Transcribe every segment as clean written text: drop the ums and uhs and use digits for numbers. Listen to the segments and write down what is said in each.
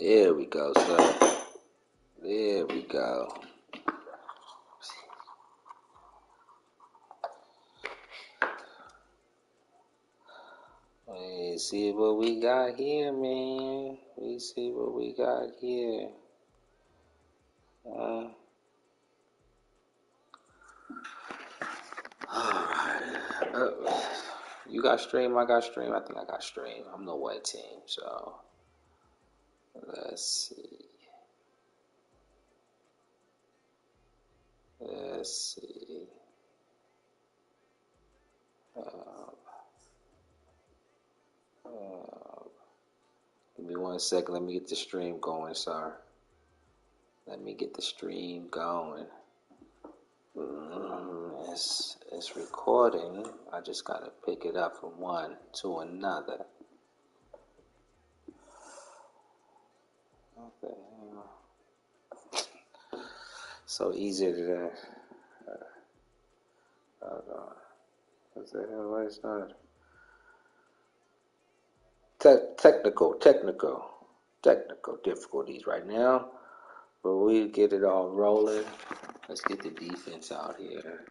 There we go, sir. There we go. Let's see what we got here, man. We see what we got here. You got stream, I got stream. I think I got stream. I'm the white team, so let's see. Give me 1 second. Let me get the stream going, sir. Let me get the stream going. It's recording. I just gotta pick it up from one to another. Okay. So easy to that. Hold on. What the hell? Why is not? Technical difficulties right now. But we get it all rolling. Let's get the defense out here.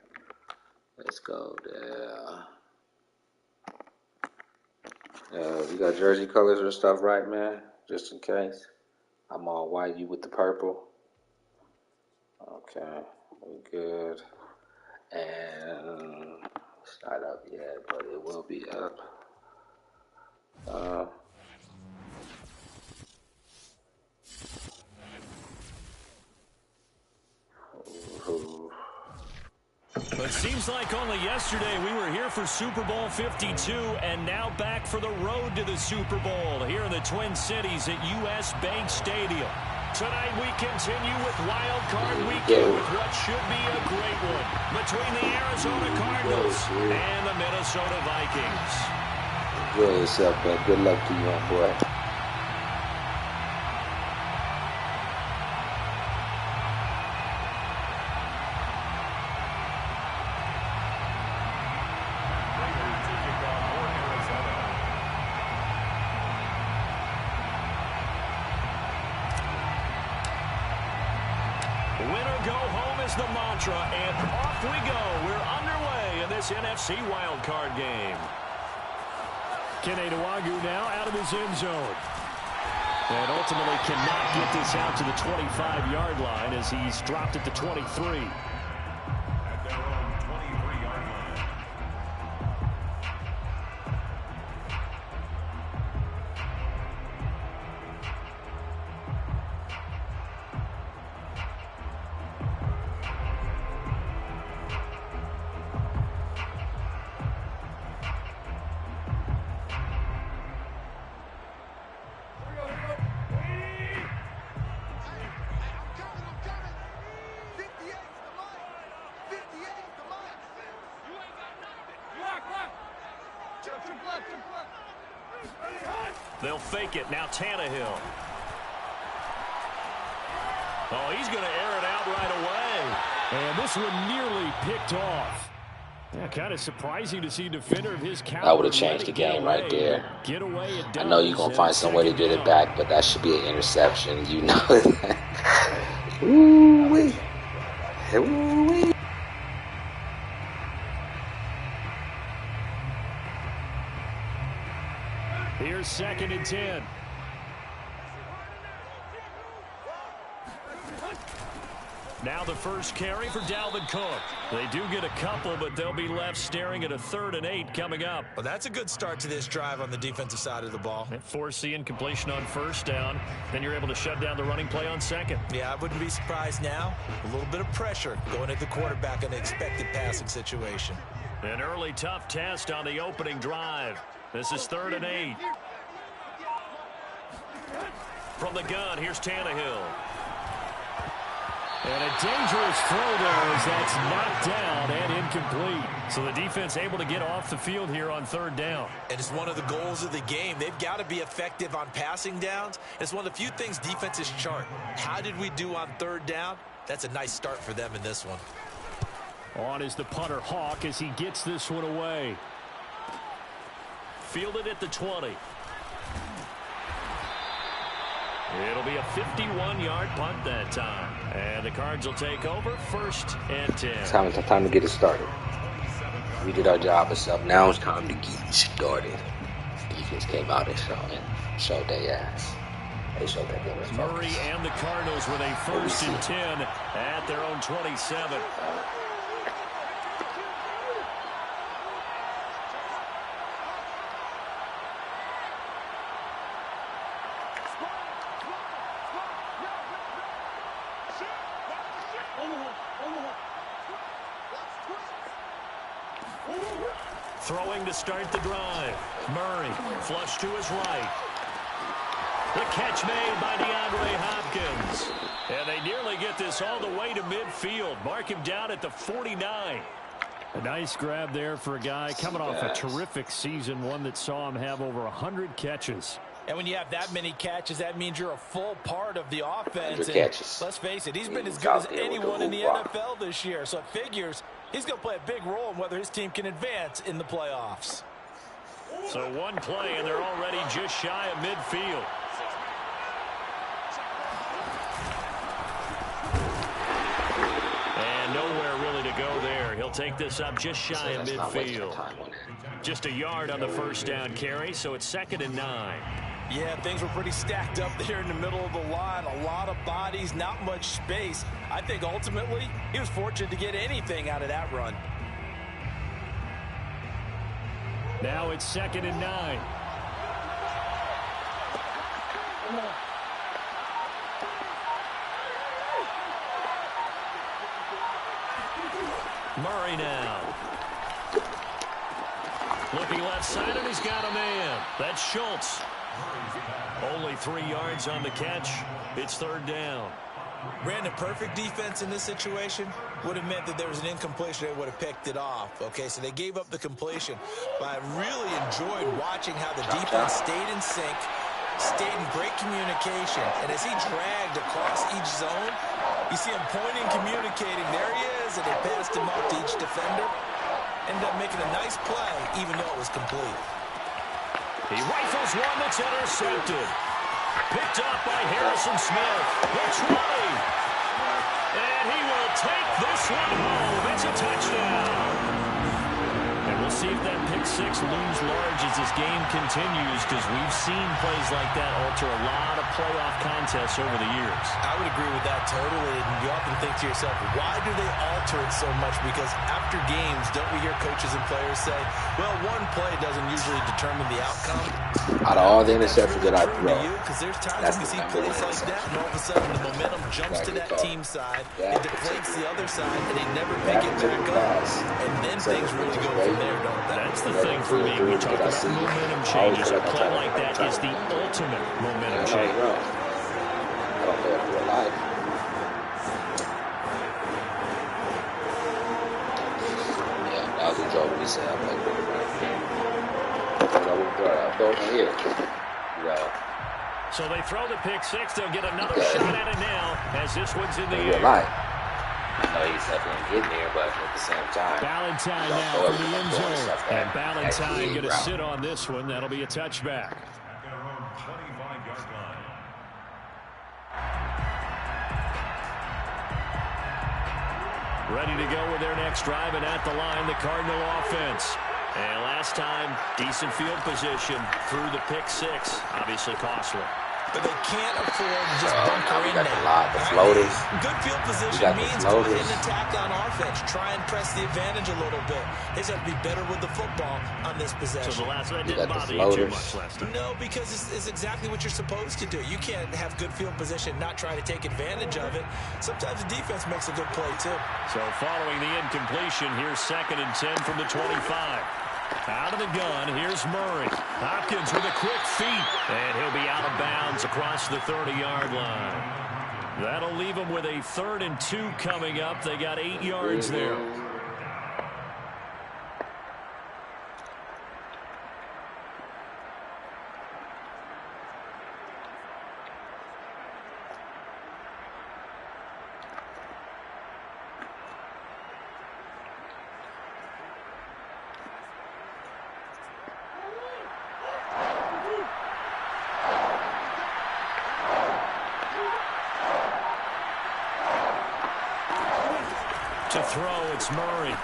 Let's go there. You got jersey colors or stuff, right, man? Just in case. I'm all white, you with the purple. Okay, we good. And it's not up yet, but it will be up. But it seems like only yesterday we were here for Super Bowl 52 and now back for the road to the Super Bowl here in the Twin Cities at U.S. Bank Stadium. Tonight we continue with Wild Card Weekend with what should be a great one between the Arizona Cardinals and the Minnesota Vikings. Enjoy yourself, man. Good luck to you, boy. Winner go home is the mantra, and off we go. We're underway in this NFC Wild Card game. Kene Nwangwu now out of his end zone. And ultimately cannot get this out to the 25-yard line as he's dropped at the 23. At their own 23-yard line. They'll fake it. Now Tannehill. Oh, he's going to air it out right away. And this one nearly picked off. Yeah, kind of surprising to see a defender of his caliber. That would have changed the game right there. Get away. I know you're going to find some way to get it back, but that should be an interception. You know that. Ooh-wee. Ooh-wee. Here's 2nd and 10. Now the first carry for Dalvin Cook. They do get a couple, but they'll be left staring at a 3rd and 8 coming up. Well, that's a good start to this drive on the defensive side of the ball. And force the incompletion on 1st down. Then you're able to shut down the running play on 2nd. Yeah, I wouldn't be surprised now. A little bit of pressure going at the quarterback in an expected passing situation. An early tough test on the opening drive. This is 3rd and 8. From the gun, here's Tannehill. And a dangerous throw there as that's knocked down and incomplete. So the defense able to get off the field here on 3rd down. And it's one of the goals of the game. They've got to be effective on passing downs. It's one of the few things defenses chart. How did we do on 3rd down? That's a nice start for them in this one. On is the punter Hawk as he gets this one away. Fielded at the 20. It'll be a 51-yard punt that time. And the Cards will take over 1st and 10. It's time to get it started. We did our job and stuff. Now it's time to get it started. Defense came out and showed their ass. They showed that they were focused. Murray and the Cardinals with a 1st and 10 at their own 27. Throwing to start the drive. Murray, flush to his right. The catch made by DeAndre Hopkins. And they nearly get this all the way to midfield. Mark him down at the 49. A nice grab there for a guy coming off a terrific season, one that saw him have over 100 catches. And when you have that many catches, that means you're a full part of the offense. And let's face it, he's been as good as anyone in the NFL this year. So it figures he's going to play a big role in whether his team can advance in the playoffs. So one play, and they're already just shy of midfield. And nowhere really to go there. He'll take this up just shy of midfield. Just a yard on the first down carry, so it's 2nd and 9. Yeah, things were pretty stacked up there in the middle of the line. A lot of bodies, not much space. I think ultimately he was fortunate to get anything out of that run. Now it's 2nd and 9. Murray now. Looking left side, and he's got a man. That's Schultz. Only 3 yards on the catch. It's 3rd down. Brandon, perfect defense in this situation would have meant that there was an incompletion. They would have picked it off. Okay, so they gave up the completion. But I really enjoyed watching how the defense stayed in sync, stayed in great communication. And as he dragged across each zone, you see him pointing, communicating. There he is, and they passed him up to each defender. Ended up making a nice play, even though it was complete. He rifles one that's intercepted. Picked up by Harrison Smith. The try. And he will take this one home. It's a touchdown. And we'll see if that pick six looms large as this game continues, because we've seen plays like that alter a lot of playoff contests over the years. I would agree with that totally. And you often think to yourself, why do they alter it so much? Because after games, don't we hear coaches and players say, well, one play doesn't usually determine the outcome? Out of all the interceptions that I throw, because there's times when we see plays like that, and all of a sudden the momentum jumps to that team side, it deflates the other side, and they never pick it back up. And then things really go from there, don't they? That's the thing for me. We talk about momentum changes. A play like that is the ultimate momentum change. I don't know if you're alive. Yeah, that was a joke we said. I'm like, so they throw the pick six. They'll get another shot at it now as this one's in the air. I know he's definitely getting there, but at the same time, Ballantyne now for the end zone. And Ballantyne going to sit on this one. That'll be a touchback. Ready to go with their next drive, and at the line, the Cardinal offense. And last time, decent field position through the pick six. Obviously costly. But they can't afford to just bunker in there. The floaters. Good field position means go ahead and attack on offense. Try and press the advantage a little bit. They just have to be better with the football on this possession. So the last one didn't bother you too much last time. No, because it's exactly what you're supposed to do. You can't have good field position, not try to take advantage of it. Sometimes the defense makes a good play too. So following the incompletion, here's 2nd and 10 from the 25. Out of the gun, here's Murray. Hopkins with a quick feet, and he'll be out of bounds across the 30-yard line. That'll leave them with a 3rd and 2 coming up. They got 8 yards there. to throw. It's Murray.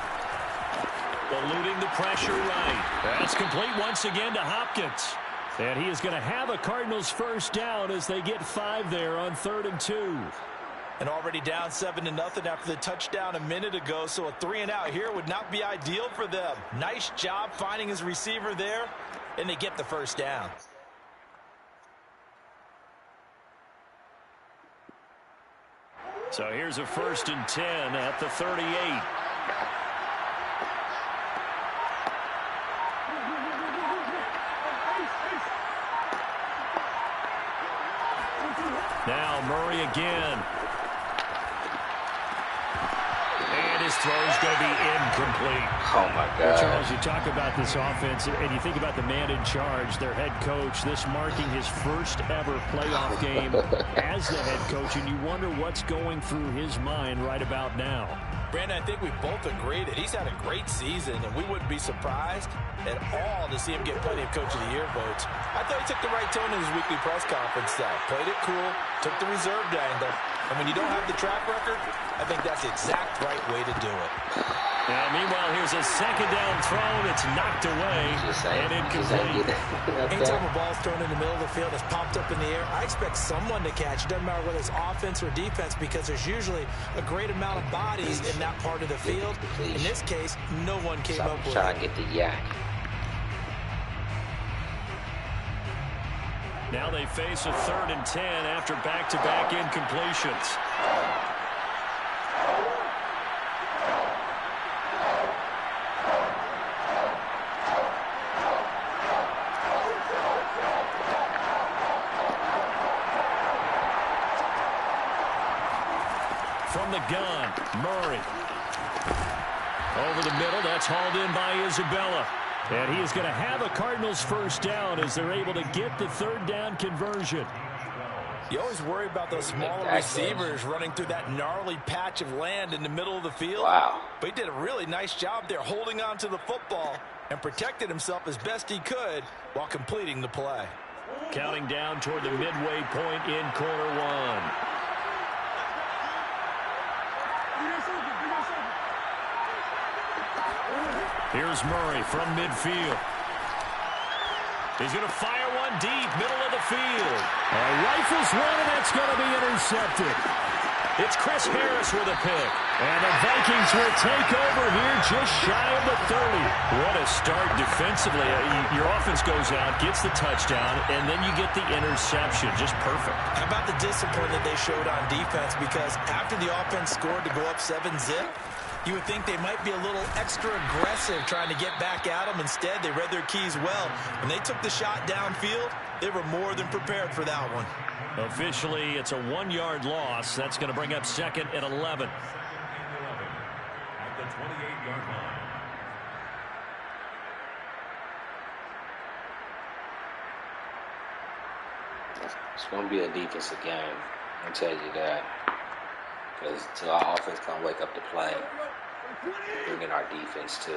Eluding the pressure right. That's complete once again to Hopkins. And he is going to have a Cardinals first down as they get 5 there on 3rd and 2. And already down 7-0 after the touchdown a minute ago, so a 3-and-out here would not be ideal for them. Nice job finding his receiver there, and they get the first down. So here's a 1st and 10 at the 38. Now Murray again. And his throw is going to be incomplete. Oh, my God. Charles, you talk about this offense, and you think about the man in charge, their head coach, this marking his first ever playoff game as the head coach, and you wonder what's going through his mind right about now. Brandon, I think we both agree that he's had a great season, and we wouldn't be surprised at all to see him get plenty of Coach of the Year votes. I thought he took the right tone in his weekly press conference, though. Played it cool, took the reserved angle, and when you don't have the track record, I think that's the exact right way to do it. Now, meanwhile, here's a 2nd down throw that's knocked away and incomplete. Anytime a ball's thrown in the middle of the field, it's popped up in the air, I expect someone to catch. It doesn't matter whether it's offense or defense, because there's usually a great amount of bodies in that part of the field. In this case, no one came up with it. Trying to get the yak. Now they face a 3rd and 10 after back-to-back incompletions. From the gun, Murray. Over the middle, that's hauled in by Isabella. And he is going to have a Cardinals first down as they're able to get the 3rd down conversion. You always worry about those smaller receivers running through that gnarly patch of land in the middle of the field. Wow. But he did a really nice job there holding on to the football and protected himself as best he could while completing the play. Counting down toward the midway point in quarter 1. Here's Murray from midfield. He's going to fire one deep, middle of the field. Rifles one, and that's going to be intercepted. It's Chris Harris with a pick. And the Vikings will take over here just shy of the 30. What a start defensively. Your offense goes out, gets the touchdown, and then you get the interception. Just perfect. How about the discipline that they showed on defense? Because after the offense scored to go up 7-zip, you would think they might be a little extra aggressive trying to get back at them. Instead, they read their keys well. When they took the shot downfield, they were more than prepared for that one. Officially, it's a 1-yard loss. That's going to bring up 2nd and 11. At the 28-yard line. It's going to be a defensive game. I'll tell you that. Because until our offense can wake up to play, bringing our defense to.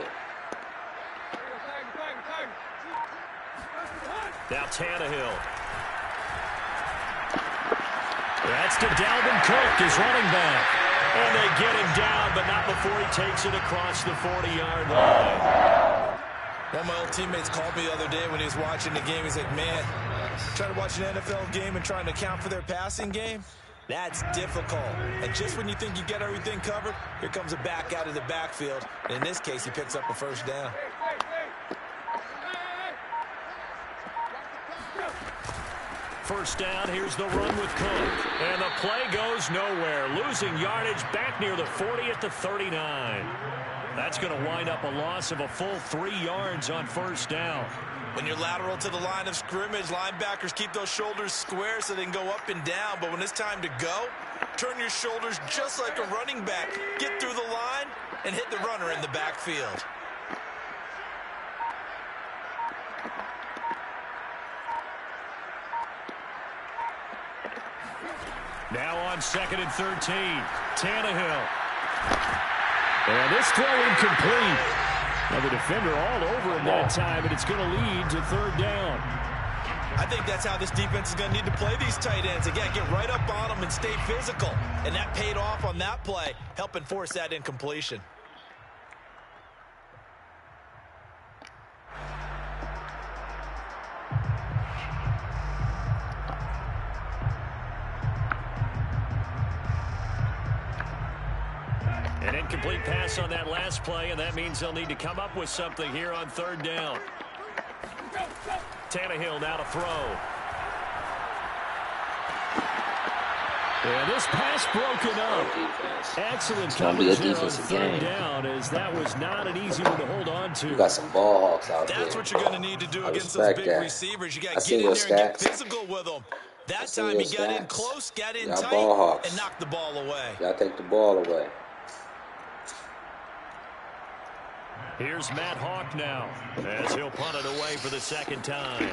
Now Tannehill. That's to Dalvin Cook, his running back. And they get him down, but not before he takes it across the 40-yard line. One of my old teammates called me the other day when he was watching the game. He's like, man, trying to watch an NFL game and trying to account for their passing game? That's difficult. And just when you think you get everything covered, here comes a back out of the backfield. And in this case, he picks up a first down. First down, here's the run with Cook. And the play goes nowhere. Losing yardage back near the 40 at the 39. That's going to wind up a loss of a full 3 yards on first down. When you're lateral to the line of scrimmage, linebackers keep those shoulders square so they can go up and down. But when it's time to go, turn your shoulders just like a running back. Get through the line and hit the runner in the backfield. Now on 2nd and 13, Tannehill. And this throw incomplete. Now the defender all over him that time, and it's going to lead to 3rd down. I think that's how this defense is going to need to play these tight ends. Again, get right up on them and stay physical. And that paid off on that play, helping force that incompletion. An incomplete pass on that last play, and that means they'll need to come up with something here on third down. Tannehill now to throw. And this pass broken up. Excellent coverage there on third down, as that was not an easy one to hold on to. You got some ball hawks out there. That's what you're going to need to do against those big receivers. You got to get in there and get physical with them. That time he got in close, got in tight, and knocked the ball away. Y'all take the ball away. Here's Matt Hawk now, as he'll punt it away for the second time.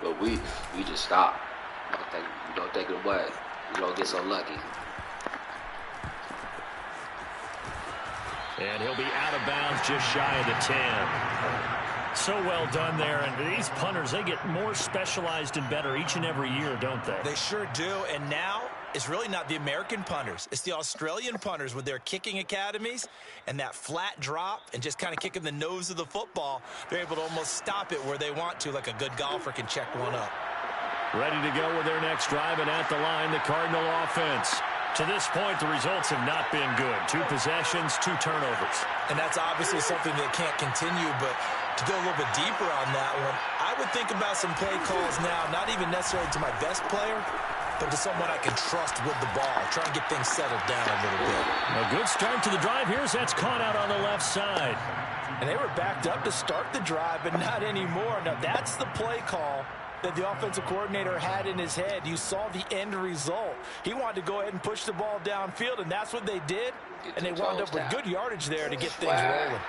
But we just stop. You don't take it away. You don't get so lucky. And he'll be out of bounds just shy of the 10. So well done there. And these punters, they get more specialized and better each and every year, don't they? They sure do. And now it's really not the American punters. It's the Australian punters with their kicking academies and that flat drop and just kind of kicking the nose of the football. They're able to almost stop it where they want to, like a good golfer can check one up. Ready to go with their next drive, and at the line, the Cardinal offense. To this point, the results have not been good. 2 possessions, 2 turnovers. And that's obviously something that can't continue, but to go a little bit deeper on that one, I would think about some play calls now, not even necessarily to my best player, but to someone I can trust with the ball, try and get things settled down a little bit. A good start to the drive. Here's that's caught out on the left side. And they were backed up to start the drive, but not anymore. Now, that's the play call that the offensive coordinator had in his head. You saw the end result. He wanted to go ahead and push the ball downfield, and that's what they did. And they wound up with good yardage there to get things rolling.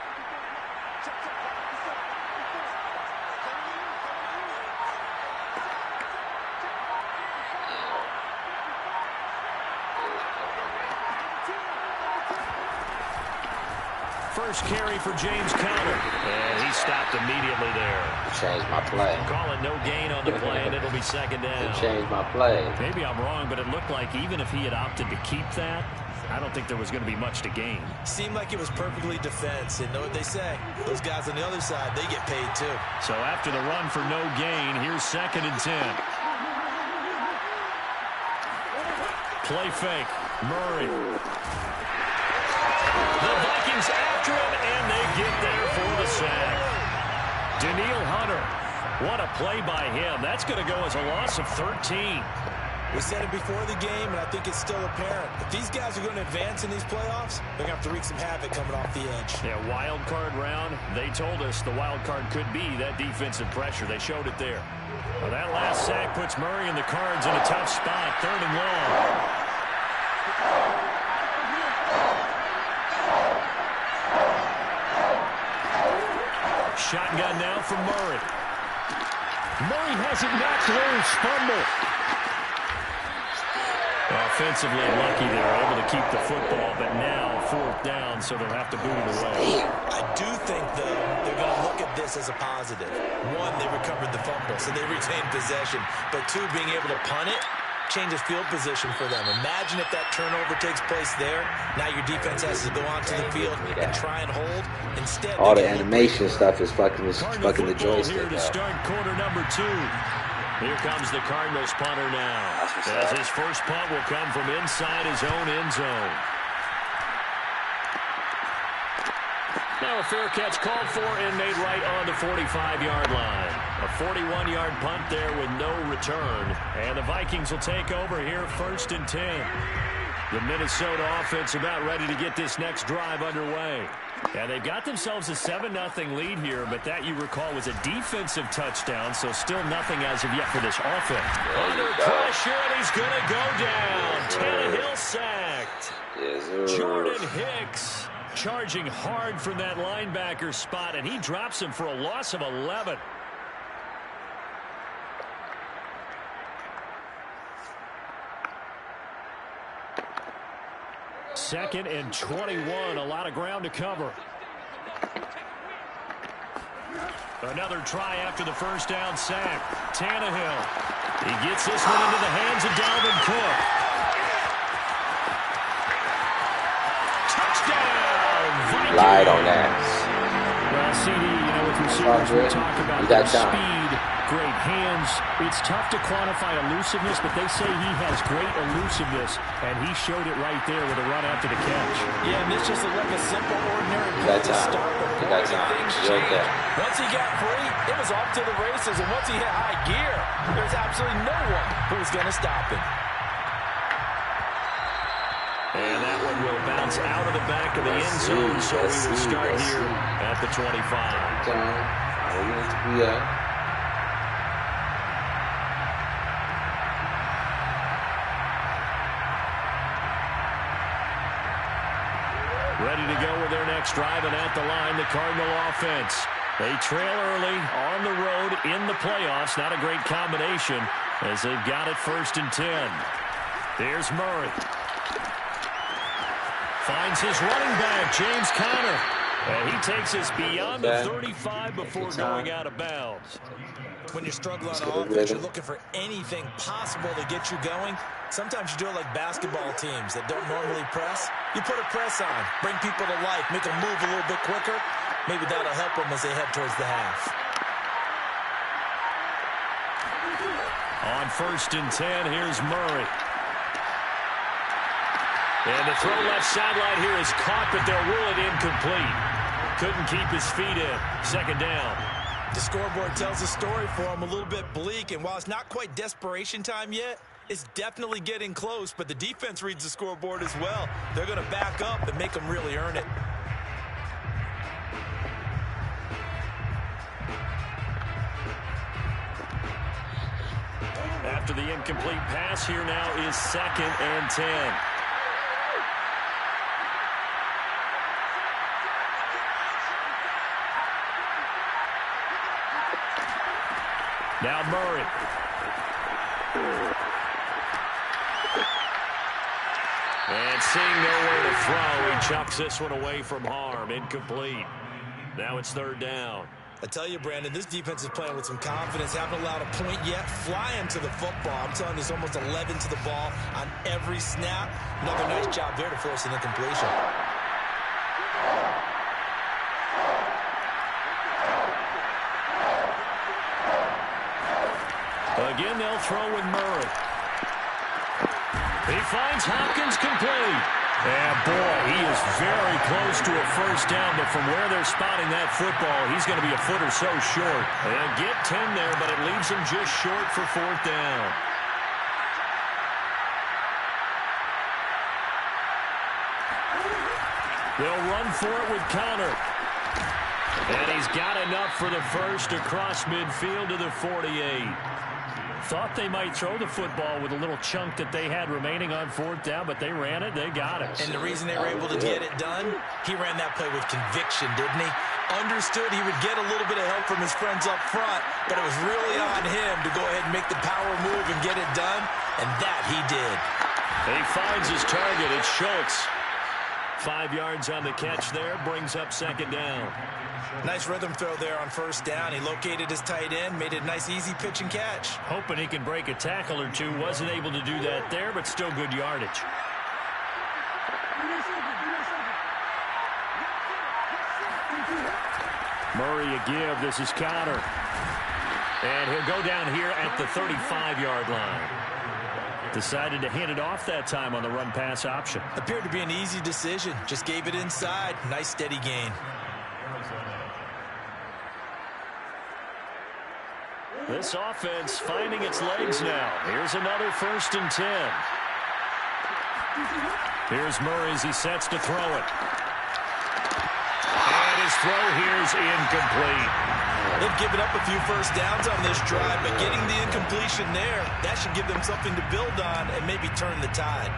First carry for James Conner. And he stopped immediately there. Changed my play. Call it no gain on the play, and it'll be second down. It changed my play. Maybe I'm wrong, but it looked like even if he had opted to keep that, I don't think there was going to be much to gain. Seemed like it was perfectly defense. And know what they say? Those guys on the other side, they get paid too. So after the run for no gain, here's 2nd and 10. Play fake. Murray. The Vikings after him, and they get there for the sack. Daniil Hunter. What a play by him. That's going to go as a loss of 13. We said it before the game, and I think it's still apparent. If these guys are going to advance in these playoffs, they're going to have to wreak some havoc coming off the edge. Yeah, wild card round. They told us the wild card could be that defensive pressure. They showed it there. Well, that last sack puts Murray and the Cards in a tough spot. 3rd and long. Shotgun now from Murray. Murray has it knocked loose. Fumble. Offensively lucky they're able to keep the football, but now 4th down, so they'll have to boot it away. I do think, though, they're going to look at this as a positive. 1, they recovered the fumble, so they retained possession. But 2, being able to punt it changes field position for them. Imagine if that turnover takes place there. Now your defense has to go onto the field and try and hold. Instead, all the animation stuff is fucking the joystick here to start quarter number 2. Here comes the Cardinals punter now. As his first punt will come from inside his own end zone. Now a fair catch called for and made right on the 45-yard line. A 41-yard punt there with no return. And the Vikings will take over here 1st and 10. The Minnesota offense about ready to get this next drive underway. And they've got themselves a 7-0 lead here, but that, you recall, was a defensive touchdown, so still nothing as of yet for this offense. Under pressure, and he's going to go down. Tannehill sacked. Yes, Jordan Hicks charging hard from that linebacker spot, and he drops him for a loss of 11. Second and 21, a lot of ground to cover. Another try after the first down sack. Tannehill. He gets this one into the hands of Dalvin Cook. Touchdown! Vikings. Lied on that. Well, CD, with receivers, we talk about their speed, great hands. It's tough to quantify elusiveness, but they say he has great elusiveness, and he showed it right there with a run after the catch. Yeah, and this just looked like a simple, ordinary play to start, but boy, things changed. Once he got free, it was off to the races, and once he hit high gear, there's absolutely no one who was going to stop him. And that one will bounce out of the back of the end zone, so we will start here at the 25. Ready to go with their next drive, and at the line, the Cardinal offense. They trail early on the road in the playoffs. Not a great combination as they've got it 1st and 10. Here's Murray. Finds his running back, James Conner. And he takes us beyond the 35 before going out of bounds. When you're struggling on offense, you're looking for anything possible to get you going. Sometimes you do it like basketball teams that don't normally press. You put a press on, bring people to life, make them move a little bit quicker. Maybe that'll help them as they head towards the half. On 1st and 10, here's Murray. And the throw left sideline here is caught, but they'll rule it incomplete. Couldn't keep his feet in. 2nd down. The scoreboard tells a story for him, a little bit bleak, and while it's not quite desperation time yet, it's definitely getting close, but the defense reads the scoreboard as well. They're going to back up and make them really earn it. After the incomplete pass, here now is 2nd and 10. Now Murray. And seeing nowhere to throw, he chucks this one away from harm. Incomplete. Now it's 3rd down. I tell you, Brandon, this defense is playing with some confidence. Haven't allowed a point yet. Flying to the football. I'm telling you, there's almost 11 to the ball on every snap. Another nice job there to force an incompletion. Again, they'll throw with Murray. He finds Hopkins complete. And boy, he is very close to a 1st down, but from where they're spotting that football, he's going to be a foot or so short. They'll get 10 there, but it leaves him just short for 4th down. They'll run for it with Conner. And he's got enough for the first across midfield to the 48. Thought they might throw the football with a little chunk that they had remaining on 4th down, but they ran it, they got it. And the reason they were able to get it done, he ran that play with conviction, didn't he? Understood he would get a little bit of help from his friends up front, but it was really on him to go ahead and make the power move and get it done, and that he did. He finds his target. It's Schultz. 5 yards on the catch there, brings up 2nd down. Nice rhythm throw there on 1st down. He located his tight end, made it a nice easy pitch and catch. Hoping he can break a tackle or two. Wasn't able to do that there, but still good yardage. Murray a give. This is Conner. And he'll go down here at the 35-yard line. Decided to hand it off that time on the run-pass option. Appeared to be an easy decision. Just gave it inside. Nice steady gain. This offense finding its legs now. Here's another 1st and 10. Here's Murray as he sets to throw it. And his throw here is incomplete. They've given up a few 1st downs on this drive, but getting the incompletion there, that should give them something to build on and maybe turn the tide.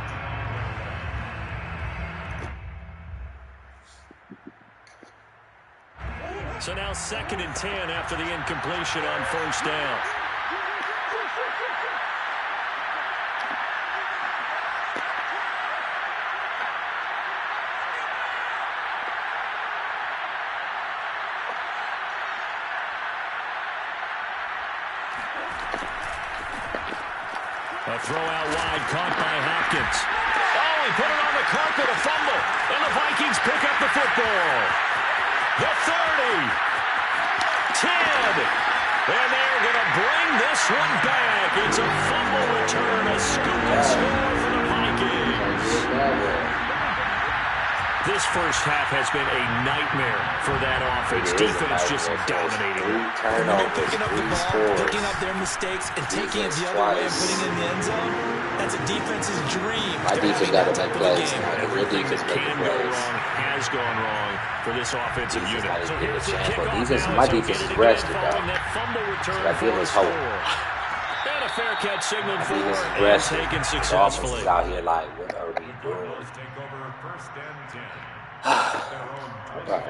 So now 2nd and 10 after the incompletion on 1st down. A throw out wide caught by Hopkins. Oh, he put it on the carpet, a fumble. And the Vikings pick up the football. The 30. 10. And they're going to bring this one back. It's a fumble return, a scoop and score for the Vikings. This first half has been a nightmare for that offense. Defense just dominating. When they're picking up the ball, picking up their mistakes, and taking it the other way and putting it in the end zone, that's a defense's dream. My defense got to make plays. Everything that can go wrong has gone wrong for this offensive unit. So here's the kickoff. My defense is rested, though. So I feel his hope. And a fair catch signaled for and taken successfully. Out here like, what are we doing? Okay.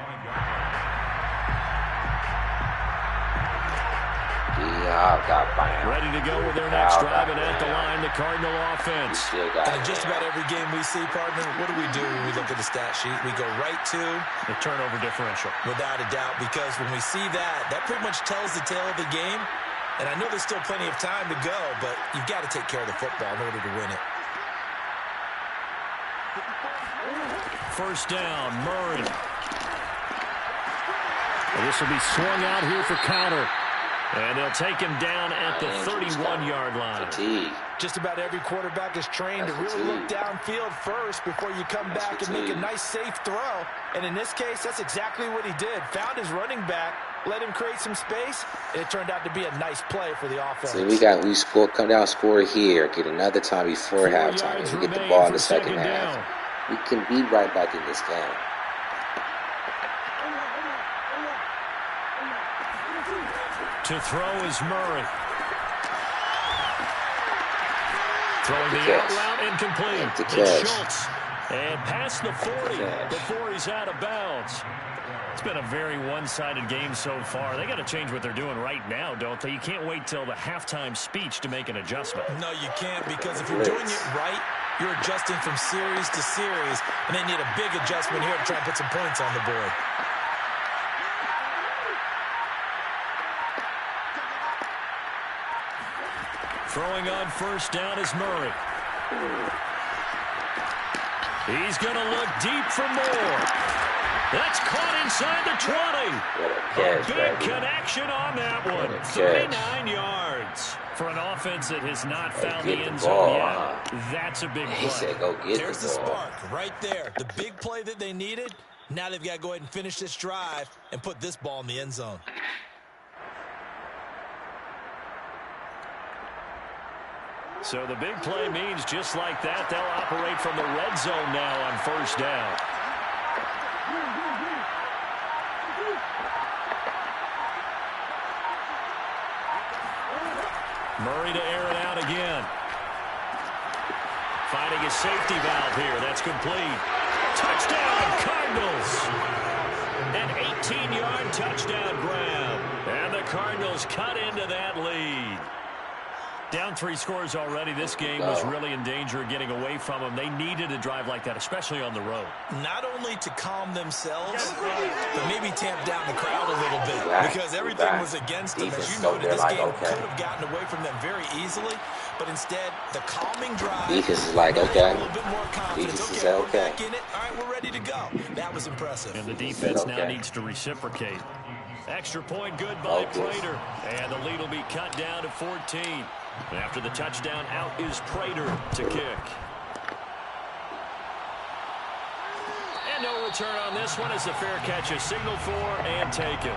Ready to go with their next drive, and at the line, the Cardinal offense. And in just about every game we see, partner, what do when we look at the stat sheet? We go right to the turnover differential. Without a doubt, because when we see that, that pretty much tells the tale of the game. And I know there's still plenty of time to go, but you've got to take care of the football in order to win it. First down, Murray. And this will be swung out here for counter. And they'll take him down at the 31-yard line. Fatigue. Just about every quarterback is trained to really look downfield first before you come back and make a nice, safe throw. And in this case, that's exactly what he did. Found his running back, let him create some space, and it turned out to be a nice play for the offense. See, we score, come down, score here, get another time before halftime, and we get the ball in the second half. We can be right back in this game. To throw is Murray. Throwing the out route incomplete. It's Schultz. And past the 40 before he's out of bounds. It's been a very one-sided game so far. They got to change what they're doing right now, don't they? You can't wait till the halftime speech to make an adjustment. No, you can't, because if you're doing it right, you're adjusting from series to series, and they need a big adjustment here to try and put some points on the board. Throwing on first down is Murray. He's going to look deep for more. That's caught inside the 20. A big connection on that one. 39 yards. For an offense that has not found the end zone yet, that's a big play. He said go get There's the spark right there. The big play that they needed. Now they've got to go ahead and finish this drive and put this ball in the end zone. So the big play means just like that, they'll operate from the red zone now on first down. Murray to air it out again. Finding a safety valve here. That's complete. Touchdown, Cardinals. An 18-yard touchdown grab. And the Cardinals cut into that lead. Down 3 scores already. This game was really in danger of getting away from them. They needed a drive like that, especially on the road. Not only to calm themselves, but maybe tamp down the crowd a little bit, because everything was against them. As you noted, this game could have gotten away from them very easily, but instead, the calming drive. Defense is like, okay. A little bit more confidence. Defense is We're okay. back in it. All right, we're ready to go. That was impressive. And the defense now needs to reciprocate. Extra point good by Prater. And the lead will be cut down to 14. After the touchdown, out is Prater to kick. And no return on this one as the fair catch is signaled for and taken.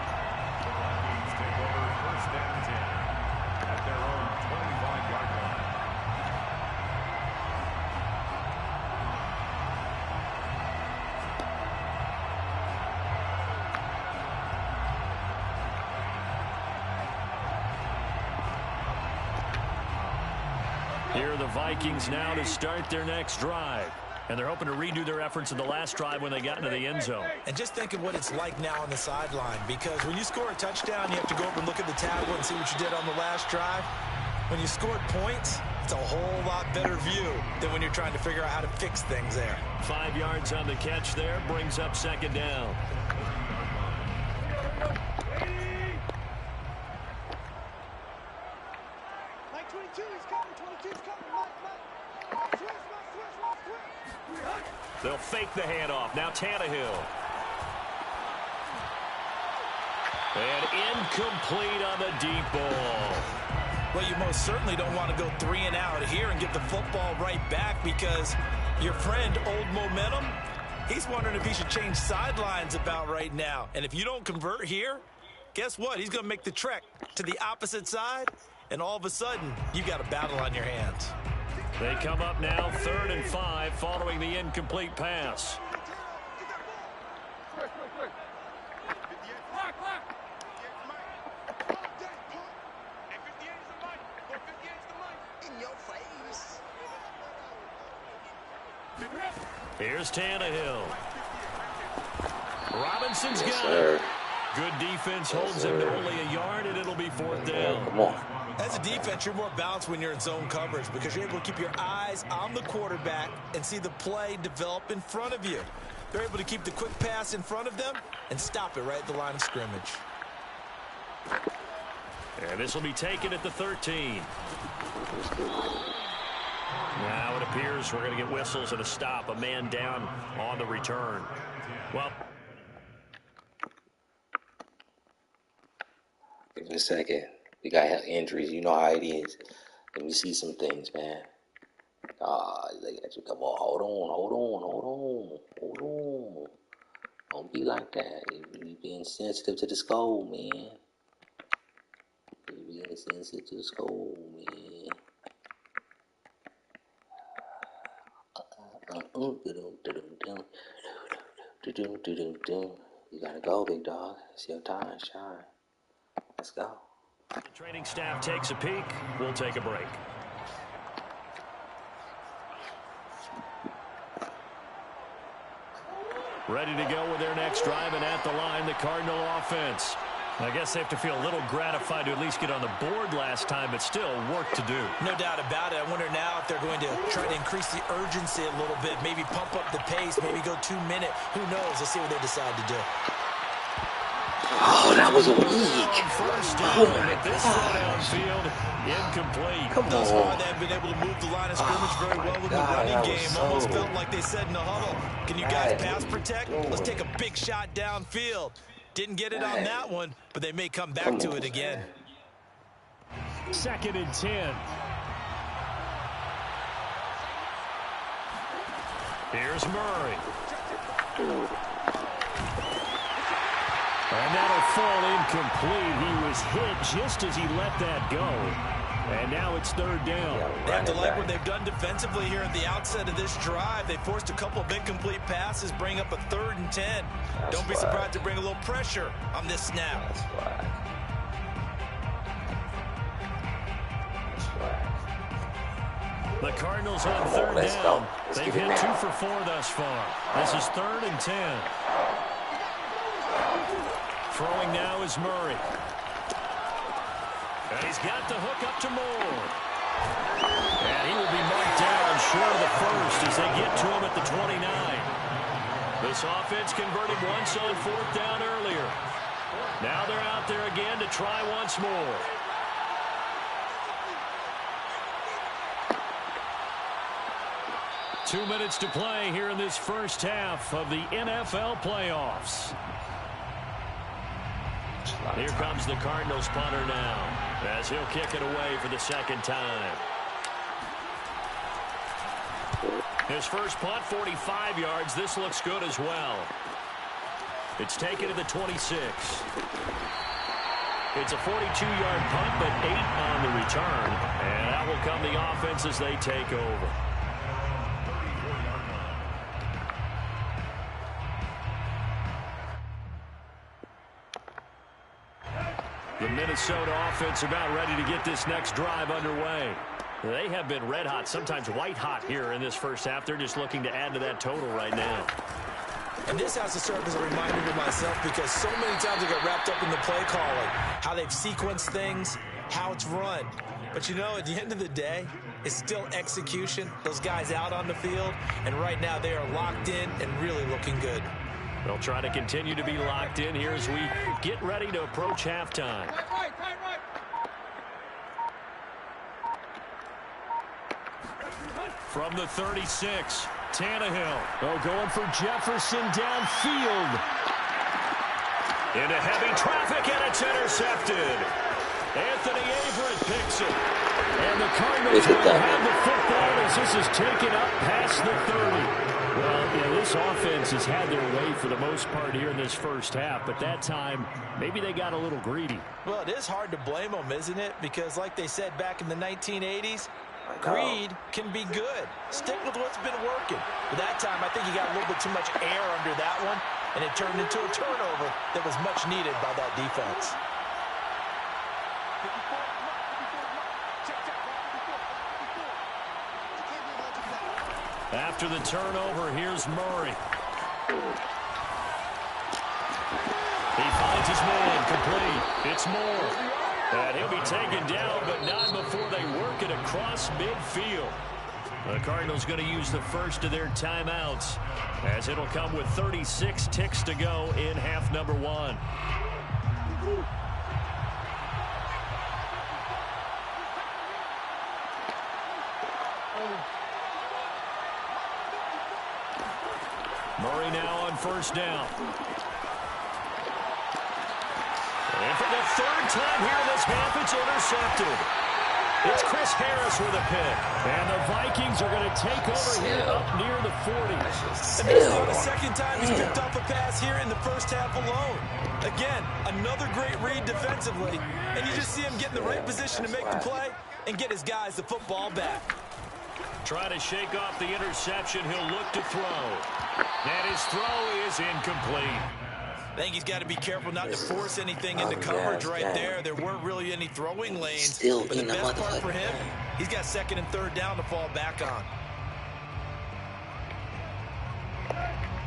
Here are the Vikings now to start their next drive. And they're hoping to redo their efforts in the last drive when they got into the end zone. And just think of what it's like now on the sideline, because when you score a touchdown, you have to go up and look at the tablet and see what you did on the last drive. When you scored points, it's a whole lot better view than when you're trying to figure out how to fix things there. 5 yards on the catch there, brings up second down. Like 22, he's coming, 22's coming. They'll fake the handoff. Now Tannehill. And incomplete on the deep ball. Well, you most certainly don't want to go 3 and out here and get the football right back, because your friend, Old Momentum, he's wondering if he should change sidelines about right now. And if you don't convert here, guess what? He's going to make the trek to the opposite side, and all of a sudden, you've got a battle on your hands. They come up now 3rd and 5 following the incomplete pass. Here's Tannehill. Robinson's got it. Good defense holds him to only a yard, and it'll be 4th down. Come on. As a defense, you're more balanced when you're in zone coverage, because you're able to keep your eyes on the quarterback and see the play develop in front of you. They're able to keep the quick pass in front of them and stop it right at the line of scrimmage. And this will be taken at the 13. Now it appears we're going to get whistles and a stop. A man down on the return. Well, give me a second. We got injuries. You know how it is. Let me see some things, man. Come on. Hold on. Don't be like that. You being sensitive to the skull, man. You being sensitive to the skull, man. You gotta go, big dog. It's your time, shine. Let's go. The training staff takes a peek. We'll take a break. Ready to go with their next drive, and at the line, the Cardinal offense. I guess they have to feel a little gratified to at least get on the board last time, but still work to do. No doubt about it. I wonder now if they're going to try to increase the urgency a little bit, maybe pump up the pace, maybe go 2 minute. Who knows? Let's see what they decide to do. Oh, that was weak. Oh, my this God. Field, incomplete. Come Thus on. far, they've been able to move the line of scrimmage very well with the running game. Almost felt like they said in the huddle, can you guys pass protect? Let's take a big shot downfield. Didn't get it on that one, but they may come back to it again. 2nd and 10. Here's Murray. And that'll fall incomplete. He was hit just as he let that go. And now it's 3rd down. They have to like what they've done defensively here at the outset of this drive. They forced a couple of incomplete passes, bring up a 3rd and 10. Don't be surprised to bring a little pressure on this snap. The Cardinals on 3rd down. They've hit 2 for 4 thus far. This is 3rd and 10. Throwing now is Murray. And he's got the hook up to Moore. And he will be marked down short of the first as they get to him at the 29. This offense converted once on 4th down earlier. Now they're out there again to try once more. Two minutes to play here in this first half of the NFL playoffs. Here comes the Cardinals punter now, as he'll kick it away for the 2nd time. His first punt, 45 yards. This looks good as well. It's taken to the 26. It's a 42-yard punt, but 8 on the return. And that will come the offense as they take over. The Minnesota offense about ready to get this next drive underway. They have been red hot, sometimes white hot here in this first half. They're just looking to add to that total right now. And this has to serve as a reminder to myself, because so many times I get wrapped up in the play calling, how they've sequenced things, how it's run. But, you know, at the end of the day, it's still execution. Those guys out on the field, and right now they are locked in and really looking good. They'll try to continue to be locked in here as we get ready to approach halftime. From the 36, Tannehill. Oh, going for Jefferson downfield. Into heavy traffic, and it's intercepted. Anthony Averett picks it. And the Cardinals will have the football as this is taken up past the 30. Well, yeah, this offense has had their way for the most part here in this first half, but that time, maybe they got a little greedy. Well, it is hard to blame them, isn't it? Because like they said back in the 1980s, greed can be good. Stick with what's been working. But that time, I think he got a little bit too much air under that one, and it turned into a turnover that was much needed by that defense. After the turnover, here's Murray. He finds his man complete. It's Moore. And he'll be taken down, but not before they work it across midfield. The Cardinals going to use the first of their timeouts, as it'll come with 36 ticks to go in half number 1. Murray now on first down. And for the third time here in this half, it's intercepted. It's Chris Harris with a pick. And the Vikings are going to take over here up near the 40. And this is the second time he's picked up a pass here in the first half alone. Again, another great read defensively. And you just see him get in the right position to make the play and get his guys the football back. Try to shake off the interception. He'll look to throw. And his throw is incomplete. I think he's got to be careful not to force anything into coverage right there. There weren't really any throwing lanes. But the best part for him, he's got second and third down to fall back on.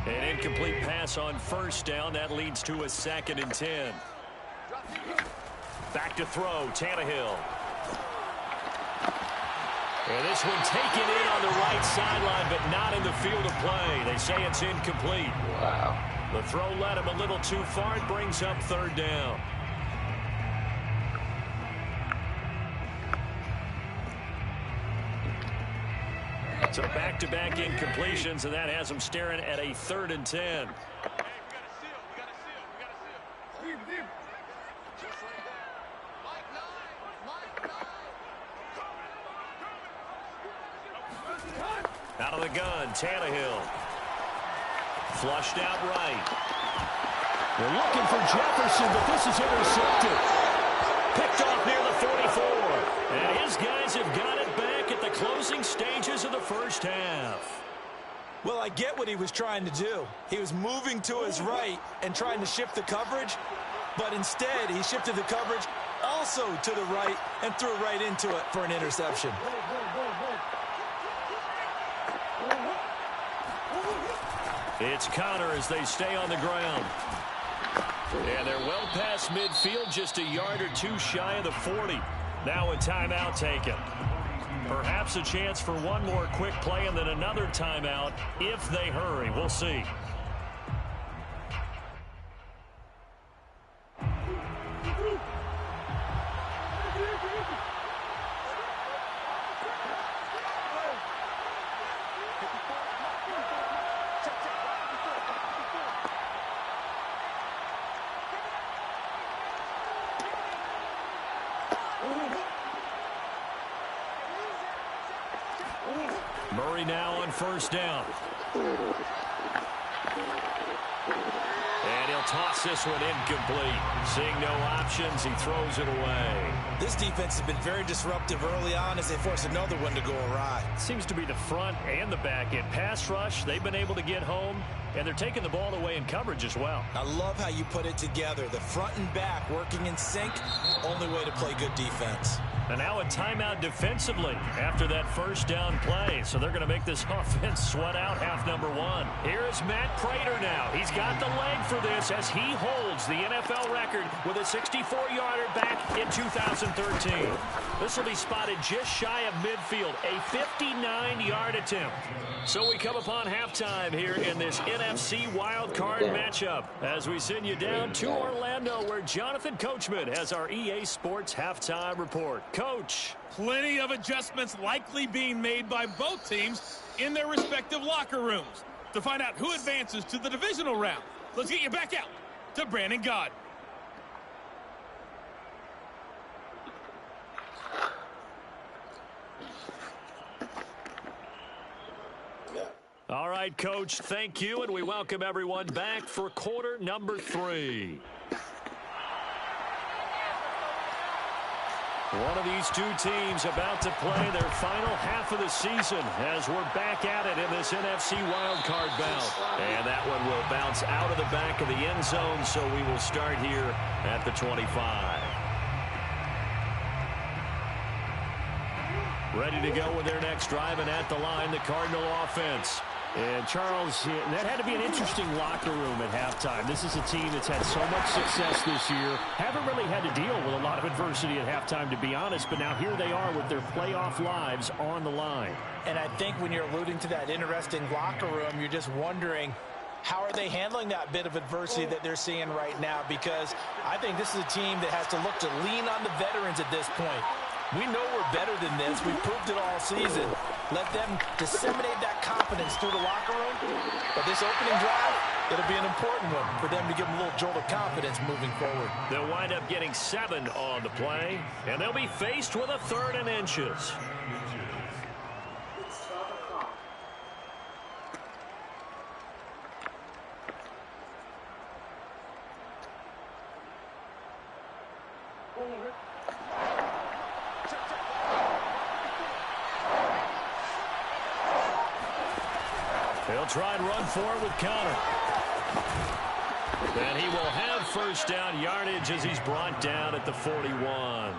An incomplete pass on first down. That leads to a 2nd and 10. Back to throw, Tannehill. And this one taken in on the right sideline, but not in the field of play. They say it's incomplete. Wow. The throw led him a little too far. It brings up third down. So back-to-back incompletions, and that has him staring at a 3rd and 10. Out of the gun, Tannehill. Flushed out right. They're looking for Jefferson, but this is intercepted. Picked off near the 44. And his guys have got it back at the closing stages of the first half. Well, I get what he was trying to do. He was moving to his right and trying to shift the coverage, but instead he shifted the coverage also to the right and threw right into it for an interception. It's Connor as they stay on the ground. And they're well past midfield, just a yard or two shy of the 40. Now a timeout taken. Perhaps a chance for one more quick play and then another timeout if they hurry. We'll see. Murray now on first down. And he'll toss this one incomplete. Seeing no options, he throws it away. This defense has been very disruptive early on as they force another one to go awry. Seems to be the front and the back end. Pass rush, they've been able to get home, and they're taking the ball away in coverage as well. I love how you put it together. The front and back working in sync, only way to play good defense. And now a timeout defensively after that first down play. So they're going to make this offense sweat out half number 1. Here's Matt Prater now. He's got the leg for this as he holds the NFL record with a 64-yarder back in 2013. This will be spotted just shy of midfield, a 59-yard attempt. So we come upon halftime here in this NFC Wild Card matchup as we send you down to Orlando where Jonathan Coachman has our EA Sports halftime report. Coach. Plenty of adjustments likely being made by both teams in their respective locker rooms to find out who advances to the divisional round. Let's get you back out to Brandon Gaudin. All right, Coach, thank you, and we welcome everyone back for quarter number 3. One of these two teams about to play their final half of the season as we're back at it in this NFC Wild Card bout. And that one will bounce out of the back of the end zone, so we will start here at the 25. Ready to go with their next drive, and at the line, the Cardinal offense. And, Charles, that had to be an interesting locker room at halftime. This is a team that's had so much success this year. Haven't really had to deal with a lot of adversity at halftime, to be honest. But now here they are with their playoff lives on the line. And I think when you're alluding to that interesting locker room, you're just wondering, how are they handling that bit of adversity that they're seeing right now? Because I think this is a team that has to look to lean on the veterans at this point. We know we're better than this. We've proved it all season. Let them disseminate that confidence through the locker room. But this opening drive, it'll be an important one for them to give them a little jolt of confidence moving forward. They'll wind up getting 7 on the play, and they'll be faced with a 3rd and inches. They'll try and run for it with Connor. And he will have first down yardage as he's brought down at the 41.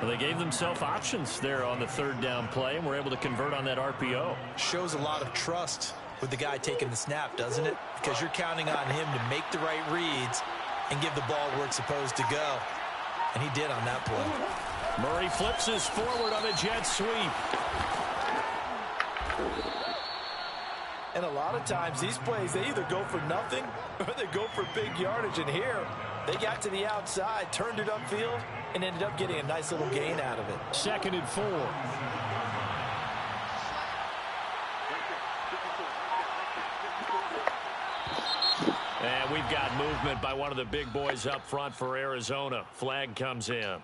Well, they gave themselves options there on the 3rd down play, and were able to convert on that RPO. Shows a lot of trust with the guy taking the snap, doesn't it? Because you're counting on him to make the right reads and give the ball where it's supposed to go. And he did on that play. Murray flips us forward on a jet sweep. And a lot of times these plays, they either go for nothing or they go for big yardage. And here, they got to the outside, turned it upfield, and ended up getting a nice little gain out of it. 2nd and 4. And we've got movement by one of the big boys up front for Arizona. Flag comes in.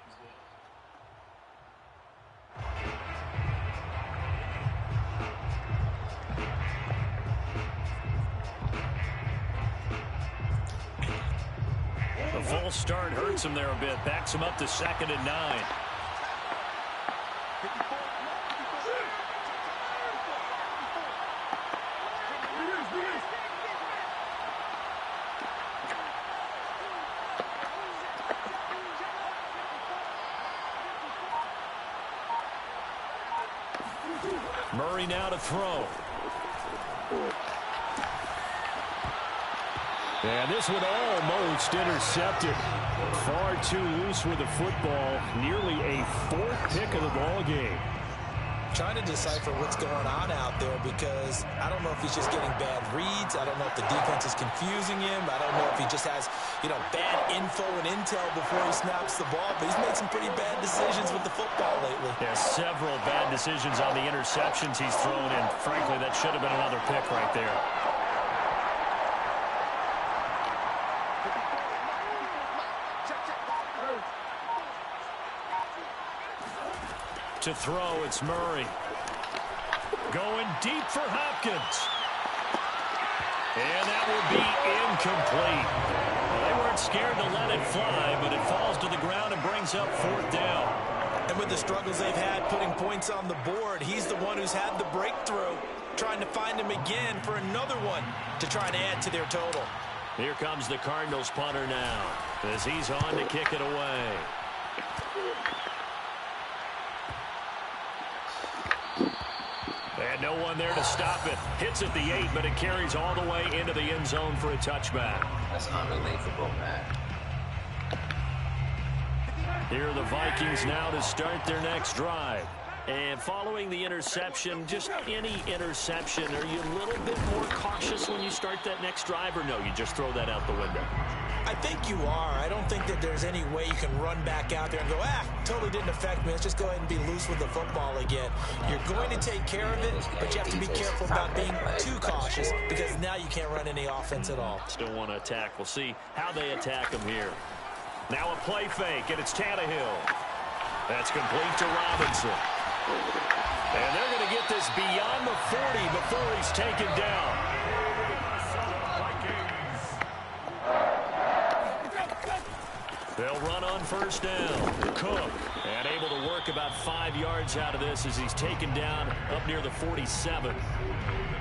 The full start hurts him there a bit. Backs him up to 2nd and 9. Murray now to throw. And this one almost intercepted. Far too loose with the football. Nearly a 4th pick of the ball game. Trying to decipher what's going on out there, because I don't know if he's just getting bad reads. I don't know if the defense is confusing him. I don't know if he just has, bad info and intel before he snaps the ball. But he's made some pretty bad decisions with the football lately. Yeah, several bad decisions on the interceptions he's thrown, and frankly, that should have been another pick right there. To throw, it's Murray. Going deep for Hopkins. And that will be incomplete. Well, they weren't scared to let it fly, but it falls to the ground and brings up 4th down. And with the struggles they've had putting points on the board, he's the one who's had the breakthrough, trying to find him again for another one to try and add to their total. Here comes the Cardinals punter now as he's on to kick it away. And no one there to stop it. Hits at the 8, but it carries all the way into the end zone for a touchback. That's unbelievable, man. Here are the Vikings now to start their next drive. And following the interception, just any interception, are you a little bit more cautious when you start that next drive, or no, you just throw that out the window? I I think you are. I don't think that there's any way you can run back out there and go, totally didn't affect me. Let's just go ahead and be loose with the football again. You're going to take care of it, but you have to be careful about being too cautious because now you can't run any offense at all. Still want to attack. We'll see how they attack him here. Now a play fake, and it's Tannehill. That's complete to Robinson. And they're going to get this beyond the 40 before he's taken down. They'll run on first down. Cook, and able to work about 5 yards out of this as he's taken down up near the 47.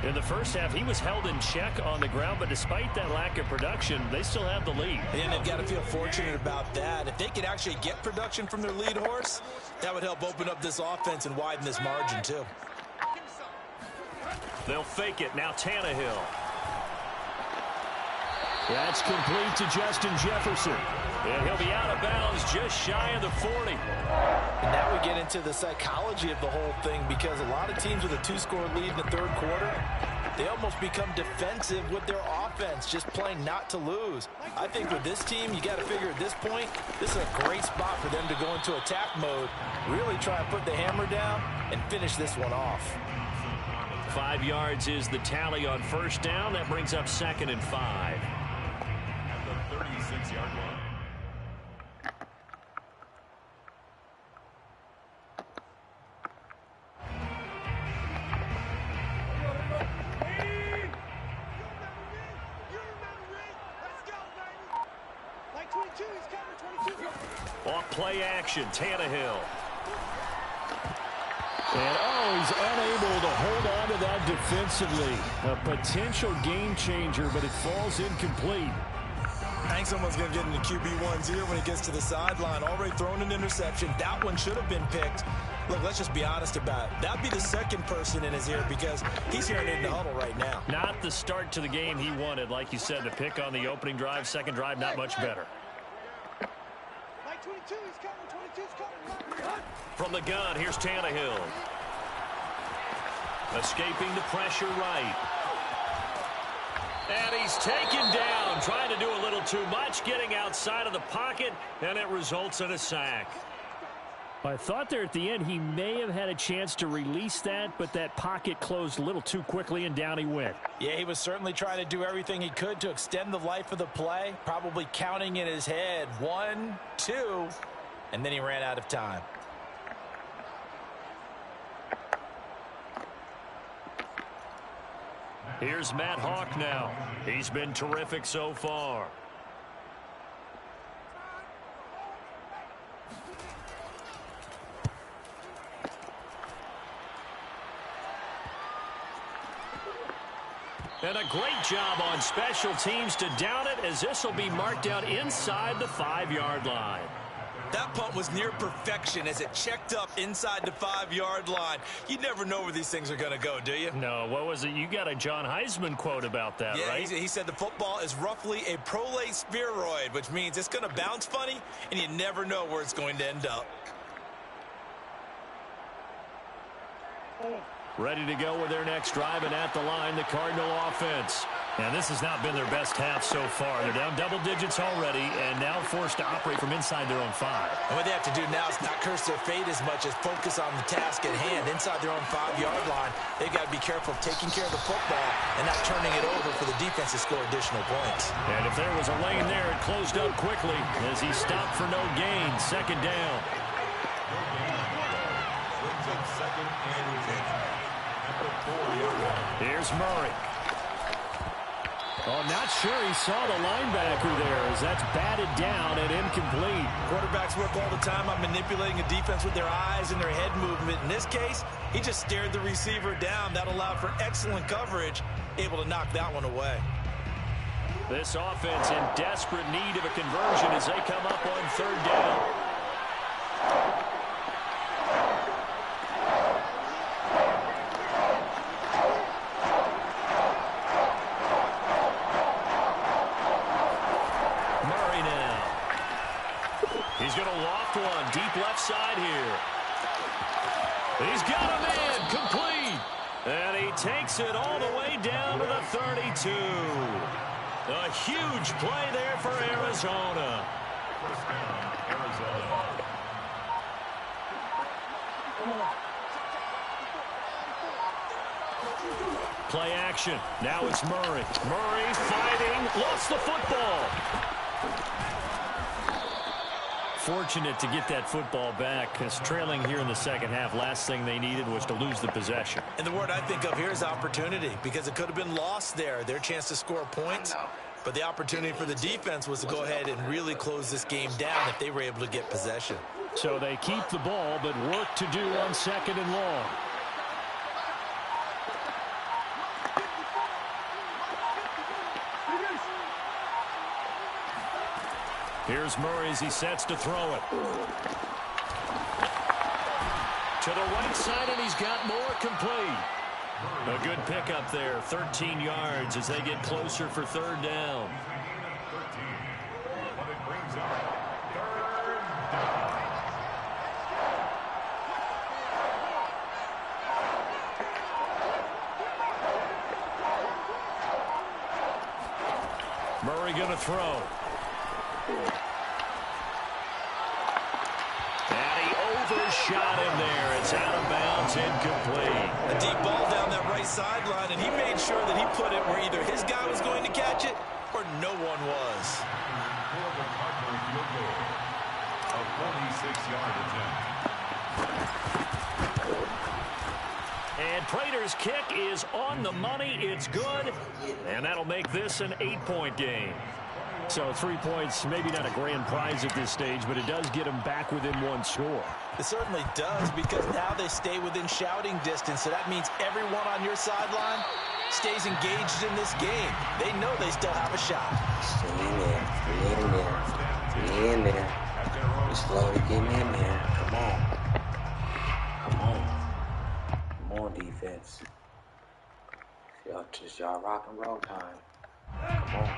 In the first half, he was held in check on the ground, but despite that lack of production, they still have the lead. And they've got to feel fortunate about that. If they could actually get production from their lead horse, that would help open up this offense and widen this margin, too. They'll fake it. Now Tannehill. That's complete to Justin Jefferson. And he'll be out of bounds just shy of the 40. And now we get into the psychology of the whole thing, because a lot of teams with a 2-score lead in the third quarter, they almost become defensive with their offense, just playing not to lose. I think with this team, you got to figure at this point, this is a great spot for them to go into attack mode, really try and put the hammer down and finish this one off. 5 yards is the tally on first down. That brings up 2nd and 5. At the 36-yard line. Off play action, Tannehill. And, he's unable to hold on to that defensively. A potential game changer, but it falls incomplete. I think someone's going to get into QB1's ear when he gets to the sideline. Already thrown an interception. That one should have been picked. Look, let's just be honest about it. That'd be the second person in his ear because he's hearing it in the huddle right now. Not the start to the game he wanted. Like you said, the pick on the opening drive, second drive, not much better. From the gun, here's Tannehill. Escaping the pressure right. And he's taken down, trying to do a little too much, getting outside of the pocket, and it results in a sack. I thought there at the end he may have had a chance to release that, but that pocket closed a little too quickly, and down he went. Yeah, he was certainly trying to do everything he could to extend the life of the play, probably counting in his head 1, 2, and then he ran out of time. Here's Matt Hawk now. He's been terrific so far. And a great job on special teams to down it, as this will be marked out inside the 5-yard line. That punt was near perfection as it checked up inside the 5-yard line. You never know where these things are going to go, do you? No, what was it? You got a John Heisman quote about that, right? Yeah, he said the football is roughly a prolate spheroid, which means it's going to bounce funny, and you never know where it's going to end up. Ready to go with their next drive, and at the line, the Cardinal offense. And this has not been their best half so far. They're down double digits already, and now forced to operate from inside their own 5. And what they have to do now is not curse their fate as much as focus on the task at hand. Inside their own 5-yard line, they've got to be careful of taking care of the football and not turning it over for the defense to score additional points. And if there was a lane there, it closed up quickly as he stopped for no gain. Second down. Here's Murray. Oh, not sure he saw the linebacker there as that's batted down and incomplete. Quarterbacks work all the time on manipulating a defense with their eyes and their head movement. In this case, he just stared the receiver down. That allowed for excellent coverage, able to knock that one away. This offense in desperate need of a conversion as they come up on third down. Side here. He's got a man complete. And he takes it all the way down to the 32. A huge play there for Arizona. Play action. Now it's Murray. Murray fighting. Lost the football. Fortunate to get that football back, because trailing here in the second half, last thing they needed was to lose the possession. And the word I think of here is opportunity, because it could have been lost there. Their chance to score points. But the opportunity for the defense was to go ahead and really close this game down if they were able to get possession. So they keep the ball, but work to do on 2nd and long. Here's Murray as he sets to throw it. To the right side, and he's got more complete. A good pickup there, 13 yards as they get closer for 3rd down. Murray going to throw. And he overshot him there. It's out of bounds, incomplete. A deep ball down that right sideline, and he made sure that he put it where either his guy was going to catch it or no one was. A 46-yard attempt. And Prater's kick is on the money. It's good. And that'll make this an 8-point game. So 3 points, maybe not a grand prize at this stage, but it does get them back within 1 score. It certainly does, because now they stay within shouting distance. So that means everyone on your sideline stays engaged in this game. They know they still have a shot. Stay in there. Stay in there. Stay in there. We're slowly getting in there. Come on. Come on. Come on, defense. It's y'all rock and roll time.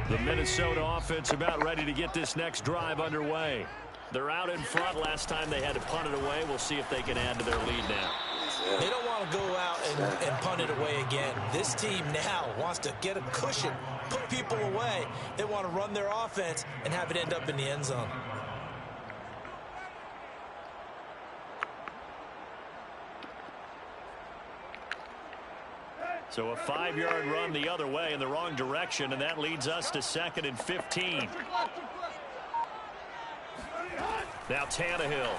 The Minnesota offense about ready to get this next drive underway. They're out in front. Last time they had to punt it away. We'll see if they can add to their lead now. They don't want to go out and punt it away again. This team now wants to get a cushion, put people away. They want to run their offense and have it end up in the end zone. So a 5-yard run the other way in the wrong direction, and that leads us to 2nd and 15. Now Tannehill.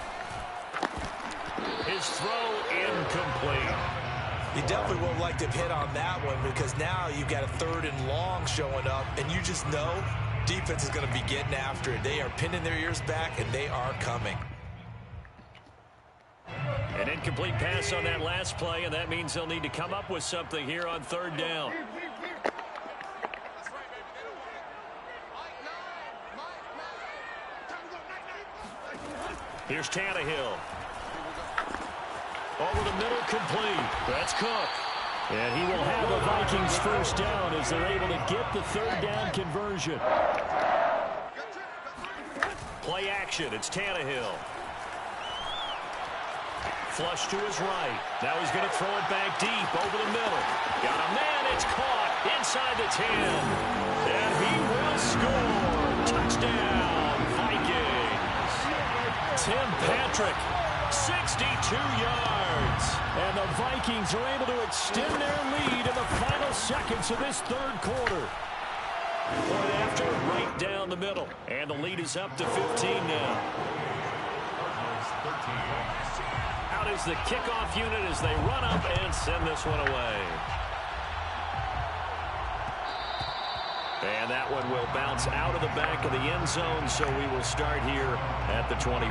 His throw incomplete. You definitely won't like to hit on that one, because now you've got a 3rd and long showing up, and you just know defense is going to be getting after it. They are pinning their ears back, and they are coming. An incomplete pass on that last play, and that means they'll need to come up with something here on 3rd down. Here's Tannehill. Over the middle, complete. That's Cook. And he will have a Vikings 1st down as they're able to get the 3rd down conversion. Play action. It's Tannehill. Flush to his right. Now he's going to throw it back deep over the middle. Got a man. It's caught inside the 10. And he will score. Touchdown, Vikings. Tim Patrick, 62 yards. And the Vikings are able to extend their lead in the final seconds of this 3rd quarter. Point after, right down the middle. And the lead is up to 15 now. Out is the kickoff unit as they run up and send this one away. And that one will bounce out of the back of the end zone, so we will start here at the 25.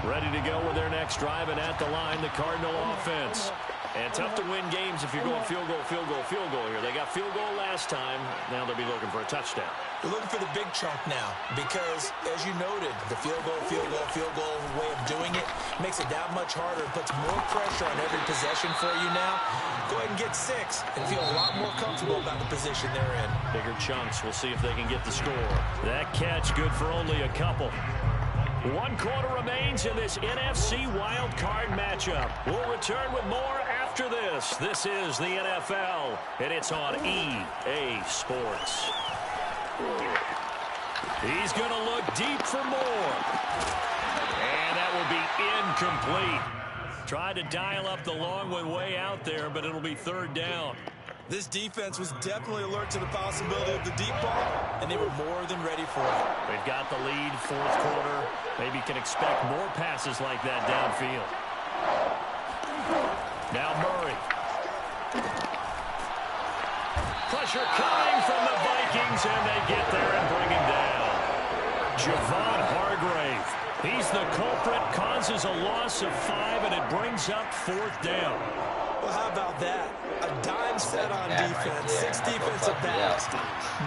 Ready to go with their next drive, and at the line, the Cardinal offense. And tough to win games if you're going field goal, field goal, field goal here. They got field goal last time. Now they'll be looking for a touchdown. They're looking for the big chunk now, because, as you noted, the field goal way of doing it makes it that much harder. It puts more pressure on every possession for you now. Go ahead and get 6 and feel a lot more comfortable about the position they're in. Bigger chunks. We'll see if they can get the score. That catch good for only a couple. 1 quarter remains in this NFC Wild Card matchup. We'll return with more after after this. This is the NFL, and it's on EA Sports. He's going to look deep for more. And that will be incomplete. Tried to dial up the long one way out there, but it'll be third down. This defense was definitely alert to the possibility of the deep ball, and they were more than ready for it. They've got the lead, fourth quarter. Maybe you can expect more passes like that downfield. Now Murray. Pressure coming from the Vikings, and they get there and bring him down. Javon Hargrave. He's the culprit, causes a loss of 5, and it brings up fourth down. Well, how about that? A dime set on defense, 6 defensive backs.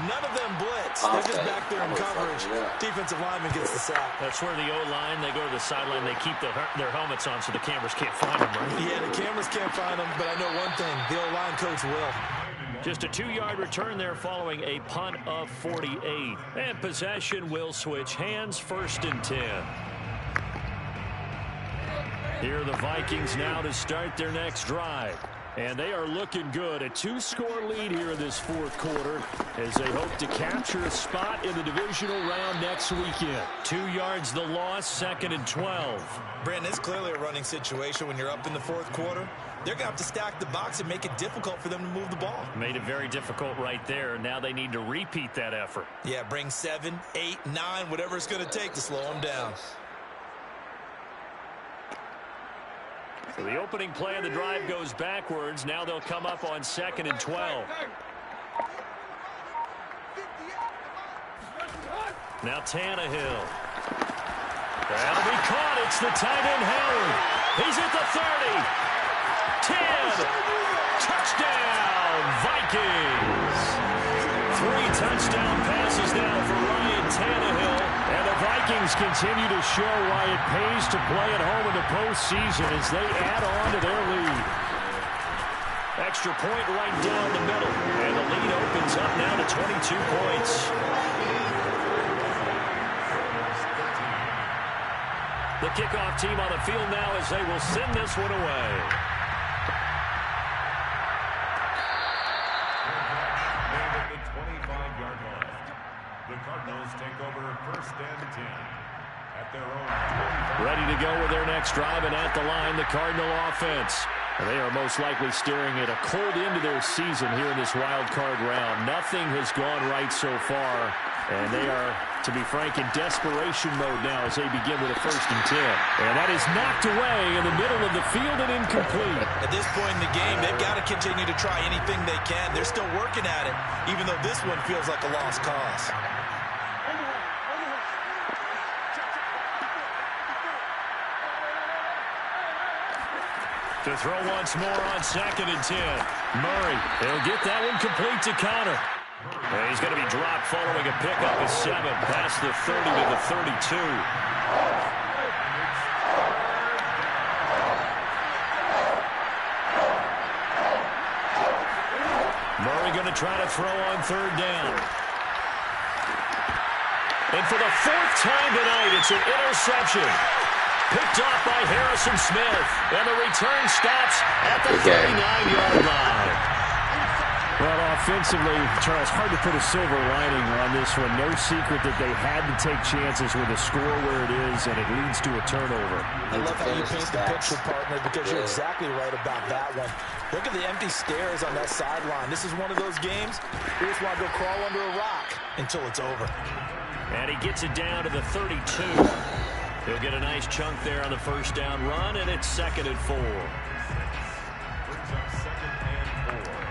None of them blitz. They're just back there in coverage. Defensive lineman gets the sack. That's where the O-line, they go to the sideline, they keep their helmets on so the cameras can't find them, right? Yeah, the cameras can't find them, but I know one thing. The O-line coach will. Just a 2-yard return there following a punt of 48. And possession will switch hands, 1st and 10. Here are the Vikings now to start their next drive. And they are looking good. A 2-score lead here in this fourth quarter as they hope to capture a spot in the divisional round next weekend. 2 yards the loss, 2nd and 12. Brandon, it's clearly a running situation when you're up in the fourth quarter. They're going to have to stack the box and make it difficult for them to move the ball. Made it very difficult right there. Now they need to repeat that effort. Yeah, bring 7, 8, 9, whatever it's going to take to slow them down. So the opening play of the drive goes backwards. Now they'll come up on 2nd and 12. Now Tannehill. That'll be caught. It's the tight end Howard. He's at the 30. 10. Touchdown, Vikings. 3 touchdown passes now for Ryan Tannehill. And the Vikings continue to show why it pays to play at home in the postseason as they add on to their lead. Extra point right down the middle. And the lead opens up now to 22 points. The kickoff team on the field now as they will send this one away. The 25-yard line. The Cardinals take over 1st and 10 at their own 25. Ready to go with their next drive, and at the line, the Cardinal offense. And they are most likely staring at a cold end to their season here in this wild card round. Nothing has gone right so far, and they are, to be frank, in desperation mode now as they begin with a 1st and 10. And that is knocked away in the middle of the field and incomplete. At this point in the game, they've got to continue to try anything they can. They're still working at it, even though this one feels like a lost cause. To throw once more on 2nd and 10. Murray, he'll get that one complete to Connor. And he's going to be dropped following a pickup of 7 past the 30 to the 32. Murray going to try to throw on 3rd down. And for the 4th time tonight, it's an interception. Picked off by Harrison Smith. And the return stops at the 39-yard line. Well, offensively, Charles, hard to put a silver lining on this one. No secret that they had to take chances with a score where it is, and it leads to a turnover. I love how you paint the picture, partner, because you're exactly right about that one. Look at the empty stares on that sideline. This is one of those games you just want to go crawl under a rock until it's over. And he gets it down to the 32. He'll get a nice chunk there on the 1st down run, and it's 2nd and 4. Brings up 2nd and 4.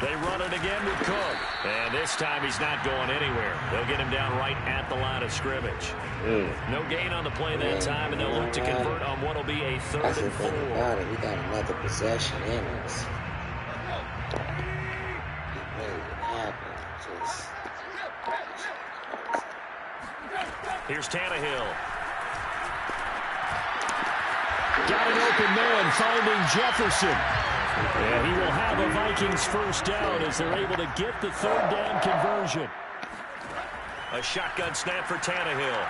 They run it again with Cook. And this time he's not going anywhere. They'll get him down right at the line of scrimmage. No gain on the play that time, and they'll look to convert on what will be a 3rd and 4. We got another possession in us. It made it happen. Here's Tannehill. Got an open man, finding Jefferson. And he will have a Vikings first down as they're able to get the third down conversion. A shotgun snap for Tannehill.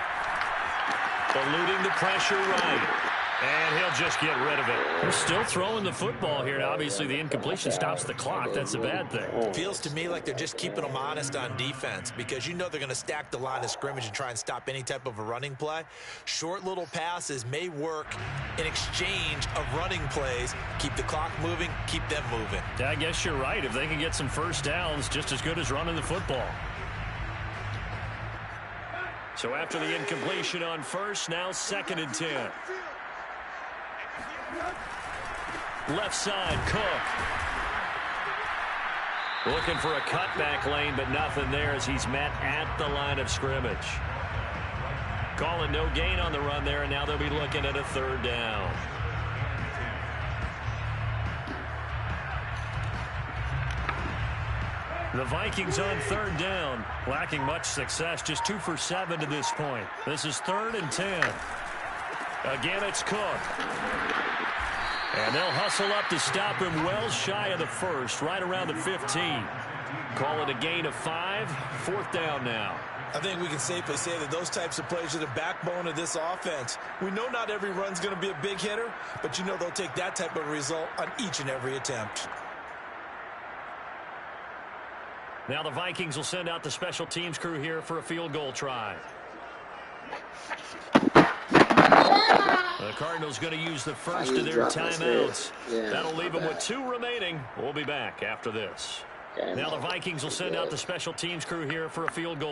Eluding the pressure right. And he'll just get rid of it. They're still throwing the football here. Now, obviously, the incompletion stops the clock. That's a bad thing. Feels to me like they're just keeping them honest on defense because you know they're going to stack the line of scrimmage and try and stop any type of a running play. Short little passes may work in exchange of running plays. Keep the clock moving, keep them moving. Yeah, I guess you're right. If they can get some first downs, just as good as running the football. So after the incompletion on first, now 2nd and 10. Left side, Cook. Looking for a cutback lane, but nothing there as he's met at the line of scrimmage. Calling no gain on the run there, and now they'll be looking at a third down. The Vikings on third down, lacking much success, just 2 for 7 to this point. This is 3rd and 10. Again, it's Cook. And they'll hustle up to stop him well shy of the first, right around the 15. Call it a gain of 5, 4th down now. I think we can safely say that those types of plays are the backbone of this offense. We know not every run's going to be a big hitter, but you know they'll take that type of result on each and every attempt. Now the Vikings will send out the special teams crew here for a field goal try. The Cardinals going to use the first of their timeouts. That'll leave them with 2 remaining. We'll be back after this. Now the Vikings will send out the special teams crew here for a field goal.